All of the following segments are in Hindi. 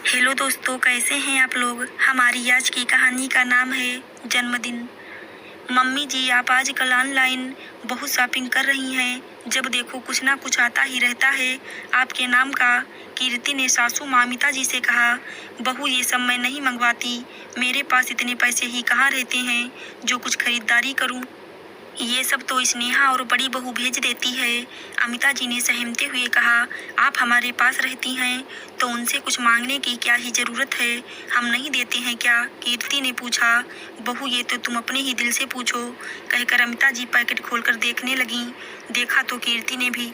हेलो दोस्तों, कैसे हैं आप लोग। हमारी आज की कहानी का नाम है जन्मदिन। मम्मी जी, आप आजकल ऑनलाइन बहुत शॉपिंग कर रही हैं। जब देखो कुछ ना कुछ आता ही रहता है आपके नाम का। कीर्ति ने सासू माँ अमिता जी से कहा, बहू ये सब मैं नहीं मंगवाती। मेरे पास इतने पैसे ही कहाँ रहते हैं जो कुछ खरीदारी करूं। ये सब तो स्नेहा और बड़ी बहू भेज देती है। अमिता जी ने सहमते हुए कहा, आप हमारे पास रहती हैं तो उनसे कुछ मांगने की क्या ही जरूरत है, हम नहीं देते हैं क्या। कीर्ति ने पूछा, बहू ये तो तुम अपने ही दिल से पूछो, कहकर अमिता जी पैकेट खोलकर देखने लगी। देखा तो कीर्ति ने भी।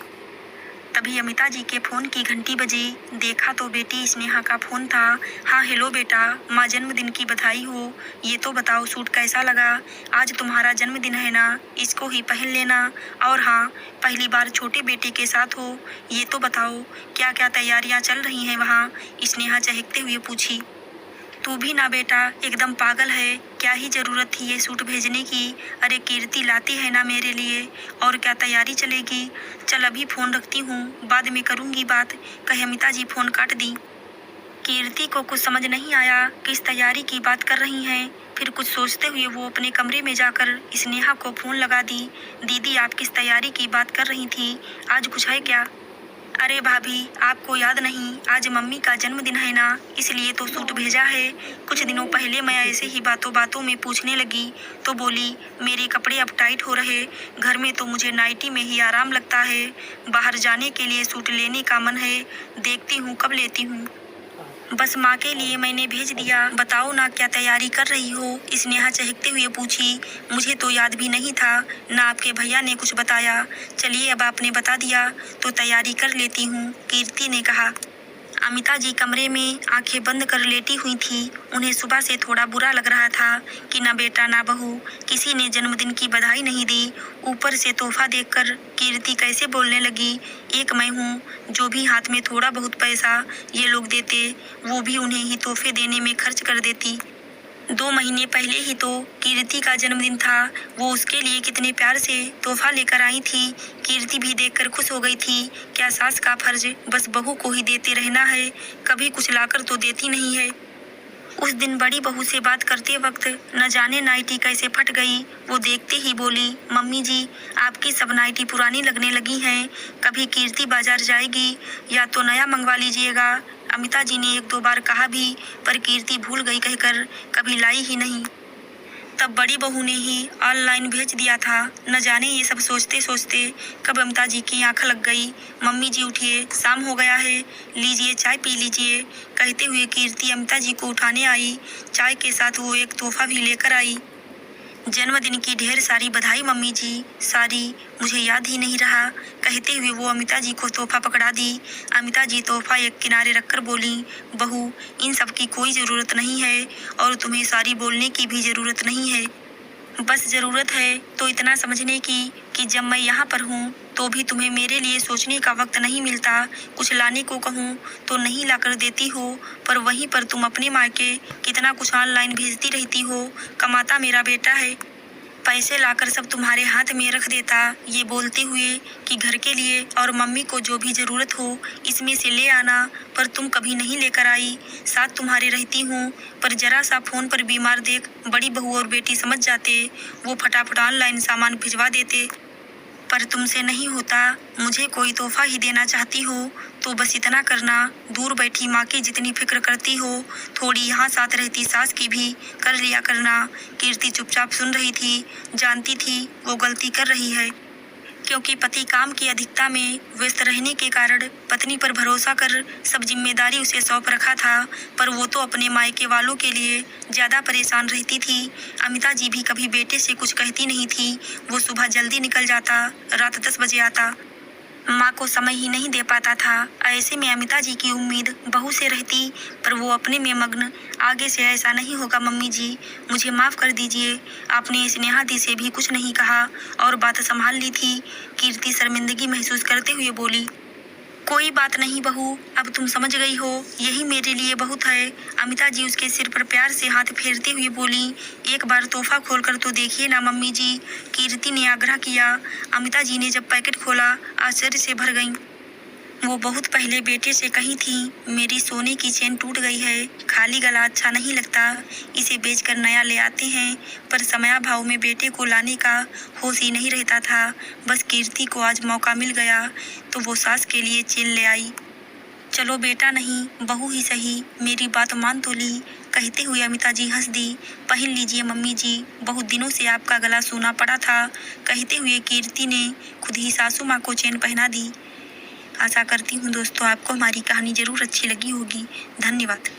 तभी अमिता जी के फ़ोन की घंटी बजी। देखा तो बेटी स्नेहा का फ़ोन था। हाँ हेलो बेटा, माँ जन्मदिन की बधाई हो। ये तो बताओ सूट कैसा लगा। आज तुम्हारा जन्मदिन है ना, इसको ही पहन लेना। और हाँ, पहली बार छोटे बेटे के साथ हो। ये तो बताओ क्या क्या तैयारियाँ चल रही हैं वहाँ, स्नेहा चहकते हुए पूछी। तू भी ना बेटा, एकदम पागल है। क्या ही जरूरत थी ये सूट भेजने की। अरे कीर्ति लाती है ना मेरे लिए, और क्या तैयारी चलेगी। चल अभी फ़ोन रखती हूँ, बाद में करूँगी बात, कहे अमिता जी फ़ोन काट दी। कीर्ति को कुछ समझ नहीं आया किस तैयारी की बात कर रही हैं। फिर कुछ सोचते हुए वो अपने कमरे में जाकर स्नेहा को फ़ोन लगा दी। दीदी, आप किस तैयारी की बात कर रही थी, आज कुछ है क्या। अरे भाभी, आपको याद नहीं, आज मम्मी का जन्मदिन है ना, इसलिए तो सूट भेजा है। कुछ दिनों पहले मैं ऐसे ही बातों बातों में पूछने लगी तो बोली, मेरे कपड़े अब टाइट हो रहे, घर में तो मुझे नाइटी में ही आराम लगता है। बाहर जाने के लिए सूट लेने का मन है, देखती हूँ कब लेती हूँ। बस माँ के लिए मैंने भेज दिया। बताओ ना क्या तैयारी कर रही हो, स्नेहा चहकते हुए पूछी। मुझे तो याद भी नहीं था, ना आपके भैया ने कुछ बताया। चलिए अब आपने बता दिया तो तैयारी कर लेती हूँ, कीर्ति ने कहा। अमिता जी कमरे में आंखें बंद कर लेटी हुई थी। उन्हें सुबह से थोड़ा बुरा लग रहा था कि ना बेटा ना बहू किसी ने जन्मदिन की बधाई नहीं दी। ऊपर से तोहफा देखकर कीर्ति कैसे बोलने लगी, एक मैं हूँ जो भी हाथ में थोड़ा बहुत पैसा ये लोग देते, वो भी उन्हें ही तोहफे देने में खर्च कर देती। 2 महीने पहले ही तो कीर्ति का जन्मदिन था। वो उसके लिए कितने प्यार से तोहफा लेकर आई थी। कीर्ति भी देखकर खुश हो गई थी। क्या सास का फर्ज बस बहू को ही देते रहना है, कभी कुछ लाकर तो देती नहीं है। उस दिन बड़ी बहू से बात करते वक्त न जाने नाइटी कैसे फट गई। वो देखते ही बोली, मम्मी जी आपकी सब नाइटी पुरानी लगने लगी हैं, कभी कीर्ति बाजार जाएगी या तो नया मंगवा लीजिएगा। अमिता जी ने 1-2 बार कहा भी, पर कीर्ति भूल गई कहकर कभी लाई ही नहीं। तब बड़ी बहू ने ही ऑनलाइन भेज दिया था। न जाने ये सब सोचते सोचते कब अमिता जी की आंख लग गई। मम्मी जी उठिए, शाम हो गया है, लीजिए चाय पी लीजिए, कहते हुए कीर्ति अमिता जी को उठाने आई। चाय के साथ वो एक तोहफा भी लेकर आई। जन्मदिन की ढेर सारी बधाई मम्मी जी, सारी मुझे याद ही नहीं रहा, कहते हुए वो अमिता जी को तोहफा पकड़ा दी। अमिता जी तोहफा एक किनारे रखकर बोली, बहू इन सब की कोई ज़रूरत नहीं है और तुम्हें सारी बोलने की भी ज़रूरत नहीं है। बस ज़रूरत है तो इतना समझने की कि जब मैं यहाँ पर हूँ तो भी तुम्हें मेरे लिए सोचने का वक्त नहीं मिलता। कुछ लाने को कहूँ तो नहीं लाकर देती हो, पर वहीं पर तुम अपने मायके कितना कुछ ऑनलाइन भेजती रहती हो। कमाता मेरा बेटा है, पैसे लाकर सब तुम्हारे हाथ में रख देता, ये बोलते हुए कि घर के लिए और मम्मी को जो भी ज़रूरत हो इसमें से ले आना, पर तुम कभी नहीं लेकर आई। साथ तुम्हारे रहती हूँ, पर जरा सा फ़ोन पर बीमार देख बड़ी बहू और बेटी समझ जाते, वो फटाफट ऑनलाइन सामान भिजवा देते। पर तुमसे नहीं होता। मुझे कोई तोहफा ही देना चाहती हो तो बस इतना करना, दूर बैठी माँ की जितनी फिक्र करती हो थोड़ी यहाँ साथ रहती सास की भी कर लिया करना। कीर्ति चुपचाप सुन रही थी, जानती थी वो गलती कर रही है, क्योंकि पति काम की अधिकता में व्यस्त रहने के कारण पत्नी पर भरोसा कर सब जिम्मेदारी उसे सौंप रखा था, पर वो तो अपने मायके वालों के लिए ज़्यादा परेशान रहती थी। अमिता जी भी कभी बेटे से कुछ कहती नहीं थी। वो सुबह जल्दी निकल जाता, रात 10 बजे आता, माँ को समय ही नहीं दे पाता था। ऐसे में अमिता जी की उम्मीद बहू से रहती, पर वो अपने में मग्न। आगे से ऐसा नहीं होगा मम्मी जी, मुझे माफ़ कर दीजिए। आपने स्नेहा दी से भी कुछ नहीं कहा और बात संभाल ली थी। कीर्ति शर्मिंदगी महसूस करते हुए बोली, कोई बात नहीं बहू, अब तुम समझ गई हो, यही मेरे लिए बहुत है। अमिता जी उसके सिर पर प्यार से हाथ फेरते हुए बोली, एक बार तोहफा खोलकर तो देखिए ना मम्मी जी, कीर्ति ने आग्रह किया। अमिता जी ने जब पैकेट खोला आश्चर्य से भर गईं। वो बहुत पहले बेटे से कही थी, मेरी सोने की चेन टूट गई है, खाली गला अच्छा नहीं लगता, इसे बेचकर नया ले आते हैं। पर समयाभाव में बेटे को लाने का होश ही नहीं रहता था। बस कीर्ति को आज मौका मिल गया तो वो सास के लिए चेन ले आई। चलो बेटा नहीं, बहू ही सही, मेरी बात मान तो ली, कहते हुए अमिता जी हंस दी। पहन लीजिए मम्मी जी, बहुत दिनों से आपका गला सूना पड़ा था, कहते हुए कीर्ति ने खुद ही सासू माँ को चेन पहना दी। आशा करती हूँ दोस्तों आपको हमारी कहानी जरूर अच्छी लगी होगी। धन्यवाद।